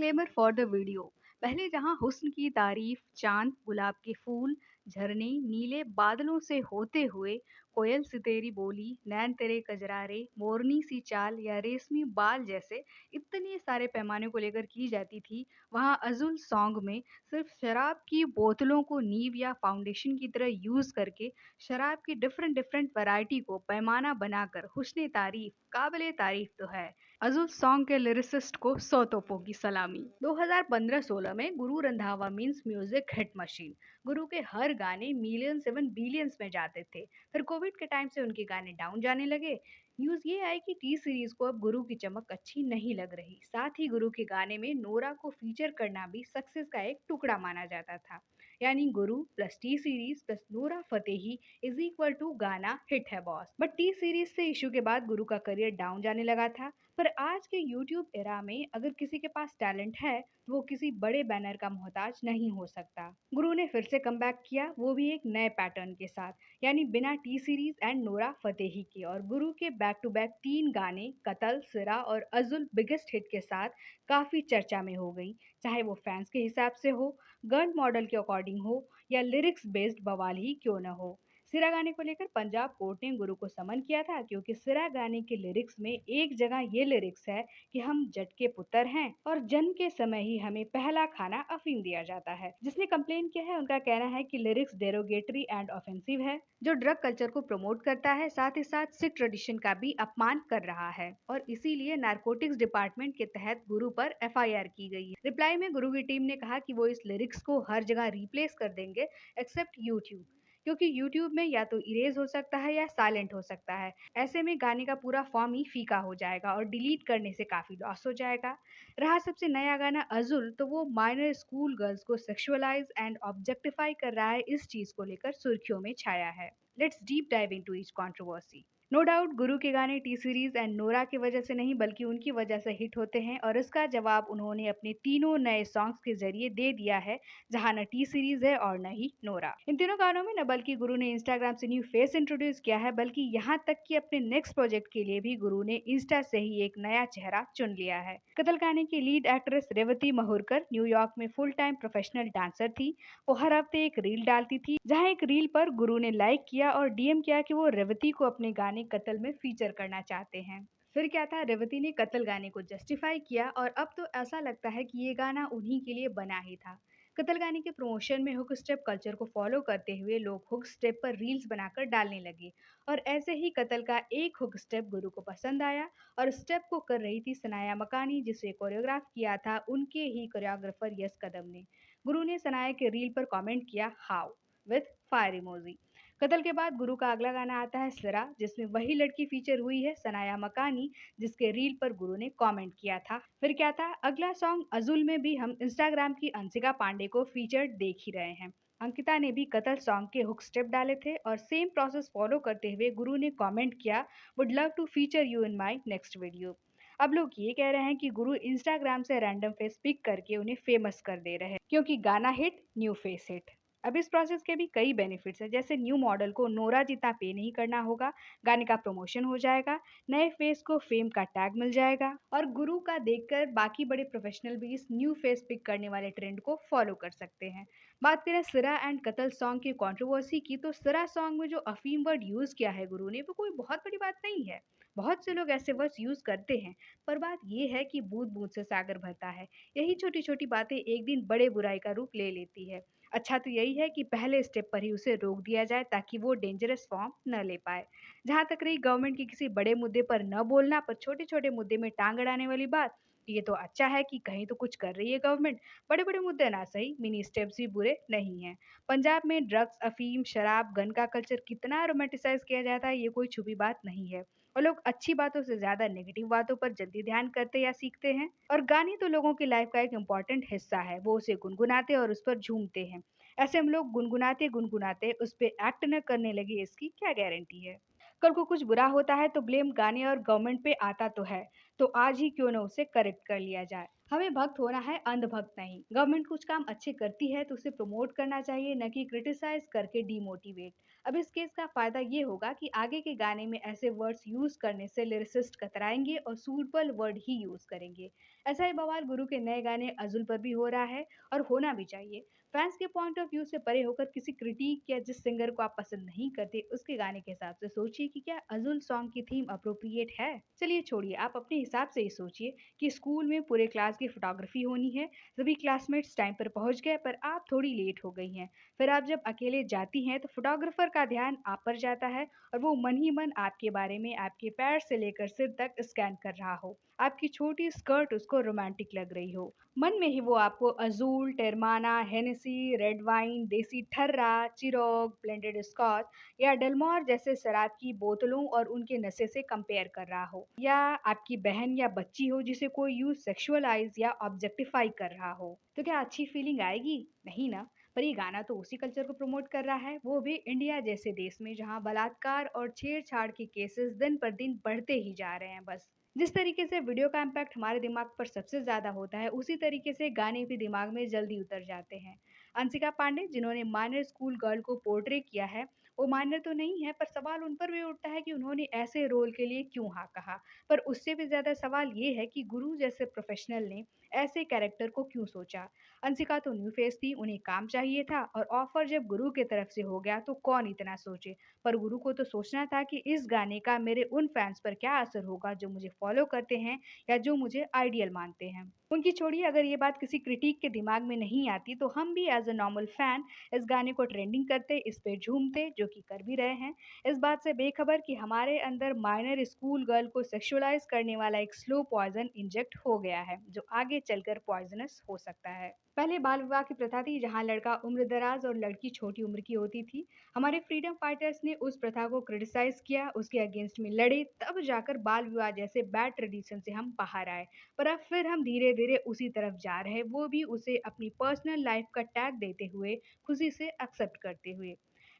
Disclaimer for the video. पहले जहां हुस्न की तारीफ चांद गुलाब के फूल झरने नीले बादलों से होते हुए कोयल सी तेरी बोली नैन तेरे कजरारे मोरनी सी चाल या रेशमी बाल जैसे इतने सारे पैमाने को लेकर की जाती थी, वहां अजुल सॉन्ग में सिर्फ शराब की बोतलों को नींव या फाउंडेशन की तरह यूज करके शराब की डिफरेंट डिफरेंट वैरायटी को पैमाना बनाकर हुस्न तारीफ काबिले तारीफ तो है। अज़ुल सॉन्ग के लिरिसिस्ट को 100 तोपों की सलामी। 2015-16 में Guru Randhawa means music hit machine. गुरु के हर गाने मिलियंस एवं बिलियंस में जाते थे। फिर कोविड के टाइम से उनके गाने डाउन जाने लगे। न्यूज ये आई कि टी सीरीज को अब गुरु की चमक अच्छी नहीं लग रही। साथ ही गुरु के गाने में नोरा को फीचर करना भी सक्सेस का एक टुकड़ा माना जाता था। यानी Guru plus T Series plus Nora Fatehi is equal to गाना हिट है बॉस। बट टी सीरीज से इशू के बाद गुरु का करियर डाउन जाने लगा था। पर आज के यूट्यूब एरा में अगर किसी के पास टैलेंट है तो वो किसी बड़े बैनर का मोहताज नहीं हो सकता। गुरु ने फिर से कमबैक किया, वो भी एक नए पैटर्न के साथ, यानी बिना T series and Nora Fatehi के। और गुरु के बैक टू बैक 3 गाने कतल सिरा और अजुल बिगेस्ट हिट के साथ काफी चर्चा में हो गई। चाहे वो फैंस के हिसाब से हो, गर्ल मॉडल के अकॉर्डिंग हो या लिरिक्स बेस्ड बवाल ही क्यों न हो। सिरा गाने को लेकर पंजाब कोर्ट ने गुरु को समन किया था, क्योंकि सिरा गाने के लिरिक्स में एक जगह ये लिरिक्स है कि हम जट के पुत्र हैं और जन्म के समय ही हमें पहला खाना अफीम दिया जाता है। जिसने कंप्लेन किया है उनका कहना है कि लिरिक्स डेरोगेटरी एंड ऑफेंसिव है, जो ड्रग कल्चर को प्रमोट करता है, साथ ही साथ सिख ट्रेडिशन का भी अपमान कर रहा है और इसीलिए नारकोटिक्स डिपार्टमेंट के तहत गुरु पर एफआईआर की गई है। रिप्लाई में गुरु की टीम ने कहा कि वो इस लिरिक्स को हर जगह रिप्लेस कर देंगे एक्सेप्ट यूट्यूब, क्योंकि यूट्यूब में या तो इरेज हो सकता है या साइलेंट हो सकता है। ऐसे में गाने का पूरा फॉर्म ही फीका हो जाएगा और डिलीट करने से काफी लॉस हो जाएगा। रहा सबसे नया गाना अजुल, तो वो माइनर स्कूल गर्ल्स को सेक्सुअलाइज एंड ऑब्जेक्टिफाई कर रहा है, इस चीज को लेकर सुर्खियों में छाया है। Let's deep dive into each controversy. No doubt Guru के गाने टी सीरीज एंड नोरा की वजह से नहीं बल्कि उनकी वजह से हिट होते हैं, और इसका जवाब उन्होंने अपने तीनों नए सॉन्ग्स के जरिए दे दिया है, जहां न टी सीरीज है और न ही नोरा। इन तीनों गानों में न बल्कि गुरु ने इंस्टाग्राम से न्यू फेस इंट्रोड्यूस किया है, बल्कि यहाँ तक कि अपने नेक्स्ट प्रोजेक्ट के लिए भी गुरु ने इंस्टा से ही एक नया चेहरा चुन लिया है। कतल गाने की लीड एक्ट्रेस रेवती महूरकर न्यूयॉर्क में फुल टाइम प्रोफेशनल डांसर थी। वो हर हफ्ते एक रील डालती थी, जहां एक रील पर गुरु ने लाइक किया और डीएम किया कि वो रेवती को अपने गाने कतल में फीचर करना चाहते हैं। फिर क्या था, रेवती ने कतल गाने को जस्टिफाई किया और अब तो ऐसा लगता है कि ये गाना उन्हीं के लिए बना ही था। कतल गाने के प्रमोशन में हुक स्टेप कल्चर को फॉलो करते हुए लोग हुक स्टेप पर रील्स बनाकर डालने लगे, और ऐसे ही कतल का एक हुक स्टेप गुरु को पसंद आया और स्टेप को कर रही थी सनाया मकानी, जिसे कोरियोग्राफ किया था उनके ही कोरियोग्राफर यस कदम ने। गुरु ने सनाया के रील पर कमेंट किया हाउ विथ फायर इमोजी। कत्ल के बाद गुरु का अगला गाना आता है सिरा, जिसमें वही लड़की फीचर हुई है सनाया मकानी, जिसके रील पर गुरु ने कमेंट किया था। फिर क्या था, अगला सॉन्ग अजुल में भी हम इंस्टाग्राम की अंशिका पांडे को फीचर देख ही रहे हैं। अंकिता ने भी कतल सॉन्ग के हुक स्टेप डाले थे और सेम प्रोसेस फॉलो करते हुए गुरु ने कमेंट किया would love to feature you in my next video. अब लोग ये कह रहे हैं कि गुरु इंस्टाग्राम से रैंडम फेस पिक करके उन्हें फेमस कर दे रहे हैं, क्योंकि गाना हिट न्यू फेस हिट। अब इस प्रोसेस के भी कई बेनिफिट्स हैं, जैसे न्यू मॉडल को नोरा जितना पे नहीं करना होगा, गाने का प्रमोशन हो जाएगा, नए फेस को फेम का टैग मिल जाएगा, और गुरु का देखकर बाकी बड़े प्रोफेशनल भी इस न्यू फेस पिक करने वाले ट्रेंड को फॉलो कर सकते हैं। बात करें सिरा एंड कतल सॉन्ग की कंट्रोवर्सी की, तो सिरा सॉन्ग में जो अफीम वर्ड यूज किया है गुरु ने, वो कोई बहुत बड़ी बात नहीं है। बहुत से लोग ऐसे वर्ड्स यूज करते हैं, पर बात यह है कि बूंद बूंद से सागर भरता है। यही छोटी छोटी बातें एक दिन बड़े बुराई का रूप ले लेती है। अच्छा तो यही है कि पहले स्टेप पर ही उसे रोक दिया जाए, ताकि वो डेंजरस फॉर्म न ले पाए। जहां तक रही गवर्नमेंट की किसी बड़े मुद्दे पर न बोलना पर छोटे छोटे मुद्दे में टांग अड़ाने वाली बात, ये तो अच्छा है कि कहीं तो कुछ कर रही है गवर्नमेंट। बड़े बड़े मुद्दे ना सही, मिनी स्टेप्स भी बुरे नहीं हैं। पंजाब में ड्रग्स अफीम शराब गन का कल्चर कितना रोमांटिसाइज किया जाता है, ये कोई छुपी बात नहीं है, और लोग अच्छी बातों से ज्यादा नेगेटिव बातों पर जल्दी ध्यान करते या सीखते हैं। और गाने तो लोगों की लाइफ का एक इम्पॉर्टेंट हिस्सा है, वो उसे गुनगुनाते और उस पर झूमते हैं। ऐसे हम लोग गुनगुनाते गुनगुनाते उस पे एक्ट न करने लगे, इसकी क्या गारंटी है। कल को कुछ बुरा होता है तो ब्लेम गाने और गवर्नमेंट पे आता तो है, तो आज ही क्यों न उसे करेक्ट कर लिया जाए। हमें भक्त होना है, अंधभक्त नहीं। गवर्नमेंट कुछ काम अच्छे करती है तो उसे प्रमोट करना चाहिए, न कि क्रिटिसाइज करके डीमोटिवेट। अब इस केस का फायदा ये होगा कि आगे के गाने में ऐसे वर्ड्स यूज करने से लिरिसिस्ट कतराएंगे और सूटेबल वर्ड ही यूज करेंगे। ऐसा ही बवाल गुरु के नए गाने अज़ुल पर भी हो रहा है और होना भी चाहिए। फैंस के पॉइंट ऑफ व्यू से परे होकर किसी क्रिटिक या जिस सिंगर को आप पसंद नहीं करते, उसके गाने के हिसाब से सोचिए कि क्या अज़ुल सॉन्ग की थीम अप्रोप्रिएट है? चलिए छोड़िए, आप अपने हिसाब से ही सोचिए कि स्कूल में पूरे क्लास की फोटोग्राफी होनी है, सभी क्लासमेट्स टाइम पर पहुंच गए पर आप थोड़ी लेट हो गई हैं। फिर आप जब अकेले जाती हैं तो फोटोग्राफर का ध्यान आप पर जाता है और वो मन ही मन आपके बारे में आपके पैर से लेकर सिर तक स्कैन कर रहा हो। आपकी छोटी स्कर्ट उसको रोमांटिक लग रही हो। मन में ही वो आपको अज़ूल, टेरमाना, हेनेसी, रेड वाइन, देसी ठर्रा, चिरोग, ब्लेंडेड स्कॉच या डेलमोर जैसे शराब की बोतलों और उनके नशे से कंपेयर कर रहा हो। या आपकी बहन या बच्ची हो जिसे कोई यूँ सेक्सुअलाइज़ या ऑब्जेक्टिफाई कर रहा हो। तो क्या अच्छी फीलिंग आएगी? नहीं ना। पर ये गाना तो उसी कल्चर को प्रमोट कर रहा है, वो भी इंडिया जैसे देश में जहाँ बलात्कार और छेड़छाड़ के केसेस दिन पर दिन बढ़ते ही जा रहे हैं बस। जिस तरीके से वीडियो का इम्पैक्ट हमारे दिमाग पर सबसे ज़्यादा होता है, उसी तरीके से गाने भी दिमाग में जल्दी उतर जाते हैं। अंशिका पांडे जिन्होंने माइनर स्कूल गर्ल को पोर्ट्रे किया है, वो माइनर तो नहीं है पर सवाल उन पर भी उठता है कि उन्होंने ऐसे रोल के लिए क्यों हाँ कहा। पर उससे भी ज़्यादा सवाल ये है कि गुरु जैसे प्रोफेशनल ने ऐसे कैरेक्टर को क्यों सोचा। अंशिका तो न्यू फेस थी, उन्हें काम चाहिए था और ऑफर जब गुरु की तरफ से हो गया तो कौन इतना सोचे। पर गुरु को तो सोचना था कि इस गाने का मेरे उन फैंस पर क्या असर होगा जो मुझे फॉलो करते हैं या जो मुझे आइडियल मानते हैं। उनकी छोड़िए, अगर ये बात किसी क्रिटिक के दिमाग में नहीं आती तो हम भी एज अ नॉर्मल फैन इस गाने को ट्रेंडिंग करते, इस पे झूमते, जो कि कर भी रहे हैं, इस बात से बेखबर कि हमारे अंदर माइनर स्कूल गर्ल को सेक्सुअलाइज करने वाला एक स्लो पॉइजन इंजेक्ट हो गया है जो आगे चलकर पॉइजनस हो सकता है। पहले बाल विवाह की प्रथा थी जहां लड़का उम्र दराज और लड़की छोटी उम्र की होती थी। हमारे फ्रीडम फाइटर्स ने उस प्रथा को क्रिटिसाइज किया, उसके अगेंस्ट में लड़े, तब जाकर बाल विवाह जैसे बैड ट्रेडिशन से हम बाहर आए। पर अब फिर हम धीरे धीरे उसी तरफ जा रहे हैं, वो भी उसे अपनी पर्सनल लाइफ का टैग देते हुए, खुशी से एक्सेप्ट करते हुए।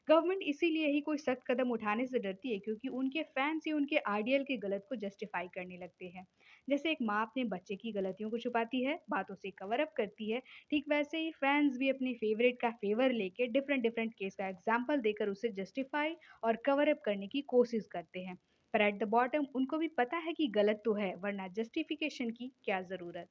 गवर्नमेंट इसीलिए ही कोई सख्त कदम उठाने से डरती है क्योंकि उनके फैंस ही उनके आइडियल के गलत को जस्टिफाई करने लगते हैं। जैसे एक माँ अपने बच्चे की गलतियों को छुपाती है, बातों से कवर अप करती है, ठीक वैसे ही फैंस भी अपने फेवरेट का फेवर लेके डिफरेंट डिफरेंट केस का एग्जाम्पल देकर उसे जस्टिफाई और कवर अप करने की कोशिश करते हैं। पर एट द बॉटम उनको भी पता है कि गलत तो है, वरना जस्टिफिकेशन की क्या ज़रूरत।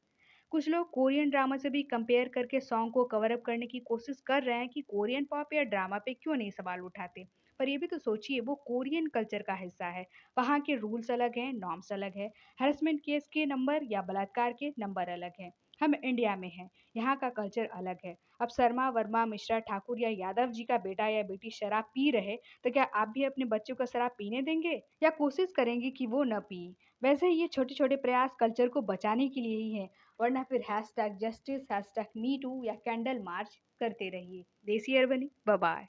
कुछ लोग कोरियन ड्रामा से भी कंपेयर करके सॉन्ग को कवर अप करने की कोशिश कर रहे हैं कि कोरियन पॉप या ड्रामा पे क्यों नहीं सवाल उठाते। पर ये भी तो सोचिए, वो कोरियन कल्चर का हिस्सा है, वहाँ के रूल्स अलग हैं, नॉर्म्स अलग है, हरसमेंट केस के नंबर या बलात्कार के नंबर अलग हैं। हम इंडिया में हैं, यहाँ का कल्चर अलग है। अब शर्मा, वर्मा, मिश्रा, ठाकुर या यादव जी का बेटा या बेटी शराब पी रहे, तो क्या आप भी अपने बच्चों को शराब पीने देंगे या कोशिश करेंगे कि वो न पिए? वैसे ही ये छोटे छोटे प्रयास कल्चर को बचाने के लिए ही है, वरना फिर hashtag justice, hashtag me too या कैंडल मार्च करते रहिए। देसी अरबनी, बाय बाय।